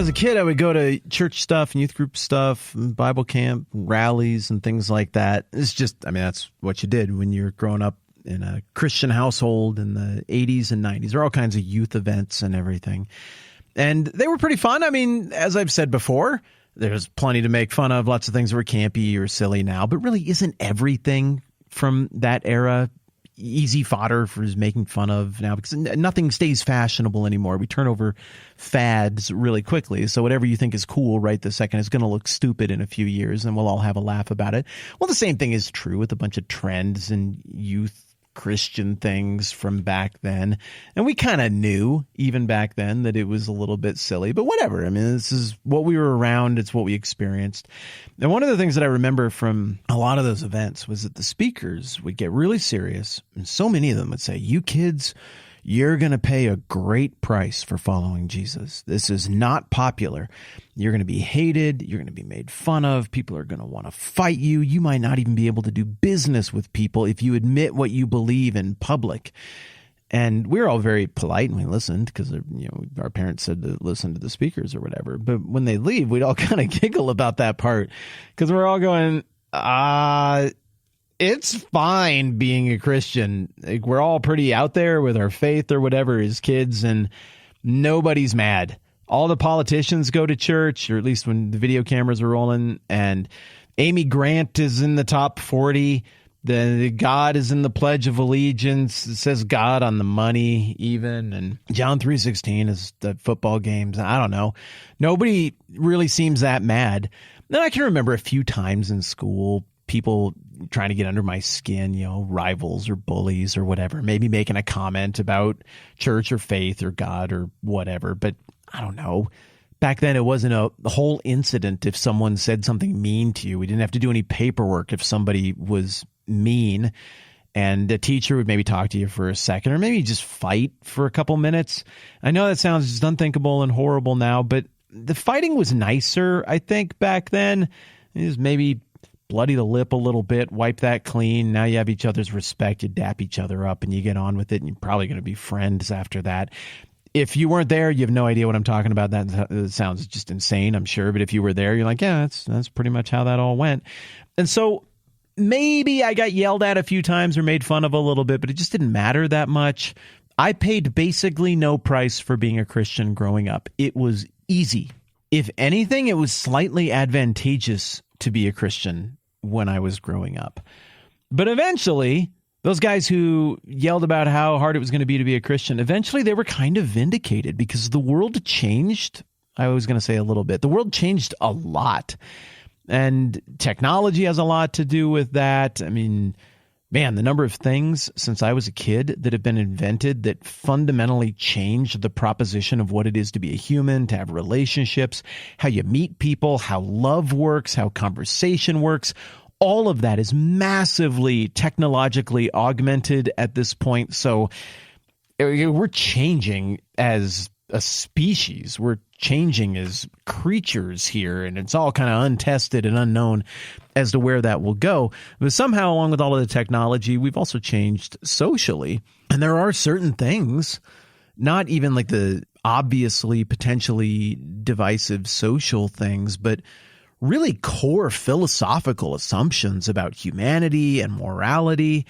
was a kid, I would go to church stuff and youth group stuff, and Bible camp, rallies, and things like that. It's just, that's what you did when you're growing up in a Christian household in the 80s and 90s. There are all kinds of youth events and everything. And they were pretty fun. As I've said before, there's plenty to make fun of, lots of things that were campy or silly now, but really isn't everything from that era easy fodder for making fun of now, because nothing stays fashionable anymore. We turn over fads really quickly. So whatever you think is cool right this second is going to look stupid in a few years, and we'll all have a laugh about it. Well, the same thing is true with a bunch of trends and youth Christian things from back then. And we kind of knew even back then that it was a little bit silly, but whatever. This is what we were around. It's what we experienced. And one of the things that I remember from a lot of those events was that the speakers would get really serious. And so many of them would say, "You kids, you're going to pay a great price for following Jesus. This is not popular. You're going to be hated. You're going to be made fun of. People are going to want to fight you. You might not even be able to do business with people if you admit what you believe in public." And we were all very polite and we listened because, our parents said to listen to the speakers or whatever. But when they leave, we'd all kind of giggle about that part because we're all going, it's fine being a Christian. We're all pretty out there with our faith or whatever as kids, and nobody's mad. All the politicians go to church, or at least when the video cameras are rolling, and Amy Grant is in the top 40. The God is in the Pledge of Allegiance. It says God on the money even. And John 3:16 is the football games. I don't know. Nobody really seems that mad. Then I can remember a few times in school, people trying to get under my skin, rivals or bullies or whatever, maybe making a comment about church or faith or God or whatever. But I don't know. Back then, it wasn't a whole incident if someone said something mean to you. We didn't have to do any paperwork if somebody was mean. And a teacher would maybe talk to you for a second or maybe just fight for a couple minutes. I know that sounds just unthinkable and horrible now, but the fighting was nicer, I think, back then. It was maybe bloody the lip a little bit, wipe that clean. Now you have each other's respect. You dap each other up and you get on with it, and you're probably going to be friends after that. If you weren't there, you have no idea what I'm talking about. That sounds just insane, I'm sure. But if you were there, you're like, yeah, that's pretty much how that all went. And so maybe I got yelled at a few times or made fun of a little bit, but it just didn't matter that much. I paid basically no price for being a Christian growing up. It was easy. If anything, it was slightly advantageous to be a Christian when I was growing up. But eventually, those guys who yelled about how hard it was going to be a Christian, eventually they were kind of vindicated because the world changed. I was going to say a little bit. The world changed a lot. And technology has a lot to do with that. Man, the number of things since I was a kid that have been invented that fundamentally changed the proposition of what it is to be a human, to have relationships, how you meet people, how love works, how conversation works. All of that is massively technologically augmented at this point. So we're changing as a species. We're changing as creatures here, and it's all kind of untested and unknown as to where that will go. But somehow, along with all of the technology, we've also changed socially. And there are certain things, not even like the obviously potentially divisive social things, but really core philosophical assumptions about humanity and morality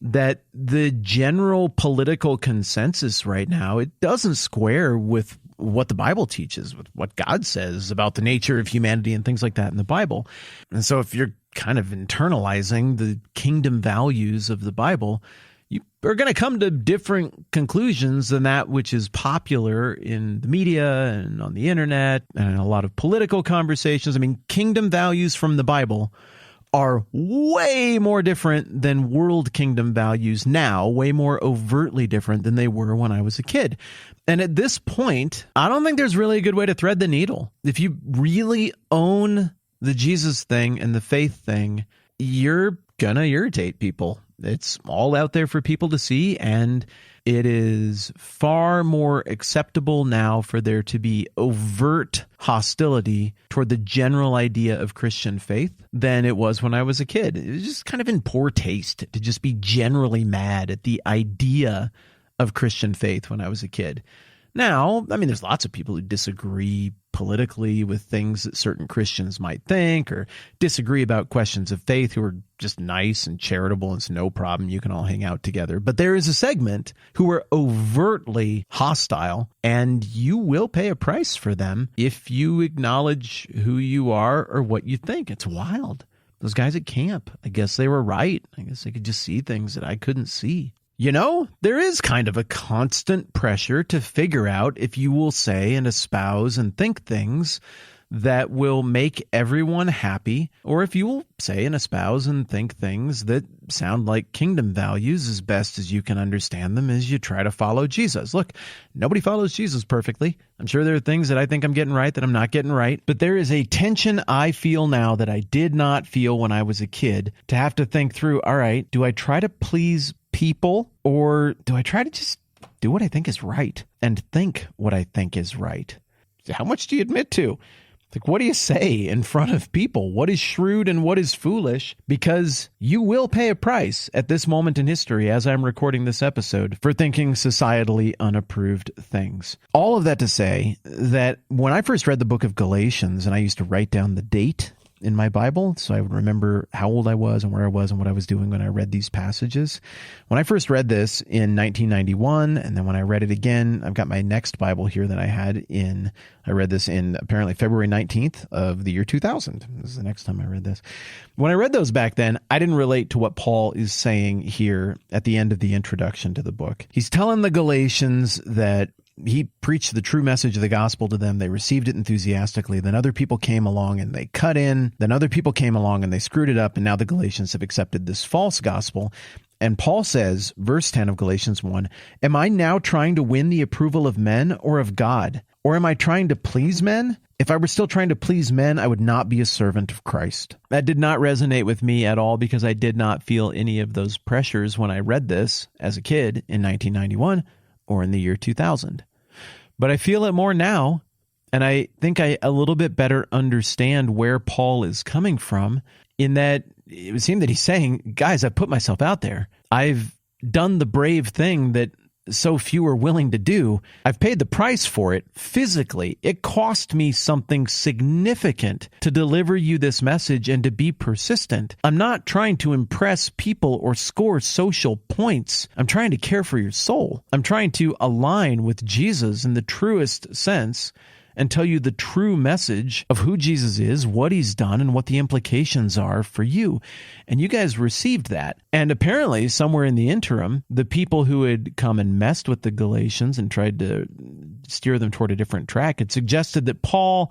that the general political consensus right now, it doesn't square with what the Bible teaches, with what God says about the nature of humanity and things like that in the Bible. And so if you're kind of internalizing the kingdom values of the Bible, you are going to come to different conclusions than that which is popular in the media and on the internet and in a lot of political conversations. Kingdom values from the Bible are way more different than world kingdom values now, way more overtly different than they were when I was a kid. And at this point, I don't think there's really a good way to thread the needle. If you really own the Jesus thing and the faith thing, you're going to irritate people. It's all out there for people to see, and it is far more acceptable now for there to be overt hostility toward the general idea of Christian faith than it was when I was a kid. It was just kind of in poor taste to just be generally mad at the idea of Christian faith when I was a kid. Now, there's lots of people who disagree politically with things that certain Christians might think or disagree about questions of faith who are just nice and charitable. It's no problem. You can all hang out together. But there is a segment who are overtly hostile, and you will pay a price for them if you acknowledge who you are or what you think. It's wild. Those guys at camp, I guess they were right. I guess they could just see things that I couldn't see. You know, there is kind of a constant pressure to figure out if you will say and espouse and think things that will make everyone happy, or if you will say and espouse and think things that sound like kingdom values as best as you can understand them as you try to follow Jesus. Look, nobody follows Jesus perfectly. I'm sure there are things that I think I'm getting right that I'm not getting right, but there is a tension I feel now that I did not feel when I was a kid to have to think through, all right, do I try to please people, or do I try to just do what I think is right and think what I think is right? How much do you admit to? Like, what do you say in front of people? What is shrewd and what is foolish? Because you will pay a price at this moment in history, as I'm recording this episode, for thinking societally unapproved things. All of that to say that when I first read the book of Galatians, and I used to write down the date in my Bible, so I would remember how old I was and where I was and what I was doing when I read these passages. When I first read this in 1991, and then when I read it again, I've got my next Bible here that I read this in apparently February 19th of the year 2000. This is the next time I read this. When I read those back then, I didn't relate to what Paul is saying here at the end of the introduction to the book. He's telling the Galatians that he preached the true message of the gospel to them. They received it enthusiastically. Then other people came along and they cut in. Then other people came along and they screwed it up. And now the Galatians have accepted this false gospel. And Paul says, verse 10 of Galatians 1, am I now trying to win the approval of men or of God? Or am I trying to please men? If I were still trying to please men, I would not be a servant of Christ. That did not resonate with me at all because I did not feel any of those pressures when I read this as a kid in 1991 or in the year 2000. But I feel it more now, and I think I a little bit better understand where Paul is coming from, in that it would seem that he's saying, guys, I've put myself out there. I've done the brave thing that so few are willing to do. I've paid the price for it physically. It cost me something significant to deliver you this message and to be persistent. I'm not trying to impress people or score social points. I'm trying to care for your soul. I'm trying to align with Jesus in the truest sense and tell you the true message of who Jesus is, what he's done, and what the implications are for you. And you guys received that. And apparently, somewhere in the interim, the people who had come and messed with the Galatians and tried to steer them toward a different track had suggested that Paul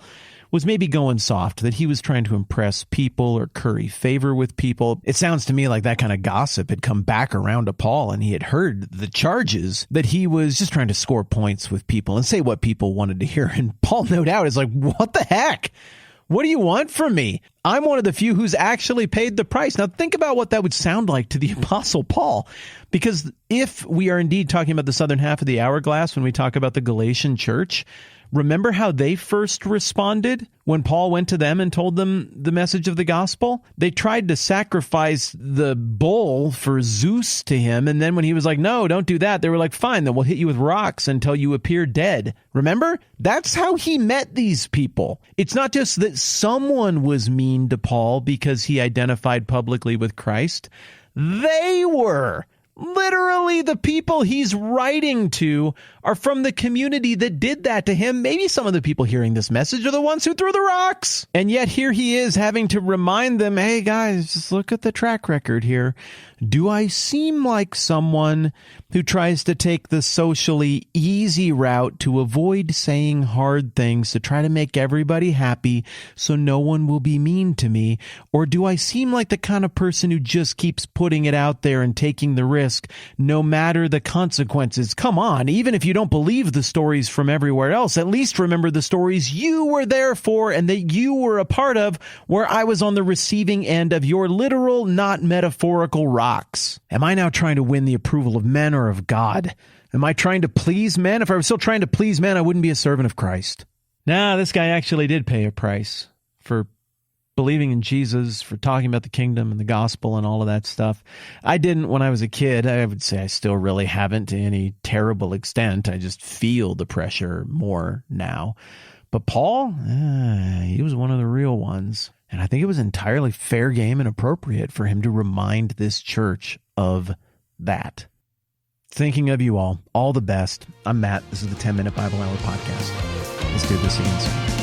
was maybe going soft, that he was trying to impress people or curry favor with people. It sounds to me like that kind of gossip had come back around to Paul, and he had heard the charges that he was just trying to score points with people and say what people wanted to hear. And Paul, no doubt, is like, what the heck? What do you want from me? I'm one of the few who's actually paid the price. Now, think about what that would sound like to the Apostle Paul. Because if we are indeed talking about the southern half of the hourglass when we talk about the Galatian church, remember how they first responded when Paul went to them and told them the message of the gospel? They tried to sacrifice the bull for Zeus to him, and then when he was like, no, don't do that, they were like, fine, then we'll hit you with rocks until you appear dead. Remember? That's how he met these people. It's not just that someone was mean to Paul because he identified publicly with Christ. They were. Literally, the people he's writing to are from the community that did that to him. Maybe some of the people hearing this message are the ones who threw the rocks. And yet here he is having to remind them, hey guys, just look at the track record here. Do I seem like someone who tries to take the socially easy route to avoid saying hard things to try to make everybody happy so no one will be mean to me? Or do I seem like the kind of person who just keeps putting it out there and taking the risk no matter the consequences? Come on, even if you don't believe the stories from everywhere else, at least remember the stories you were there for and that you were a part of, where I was on the receiving end of your literal, not metaphorical rocks. Am I now trying to win the approval of men or of God? Am I trying to please men? If I was still trying to please men, I wouldn't be a servant of Christ. Nah, this guy actually did pay a price for believing in Jesus, for talking about the kingdom and the gospel and all of that stuff. I didn't when I was a kid. I would say I still really haven't to any terrible extent. I just feel the pressure more now. But Paul, he was one of the real ones. And I think it was entirely fair game and appropriate for him to remind this church of that. Thinking of you all the best. I'm Matt. This is the 10-Minute Bible Hour Podcast. Let's do this again soon.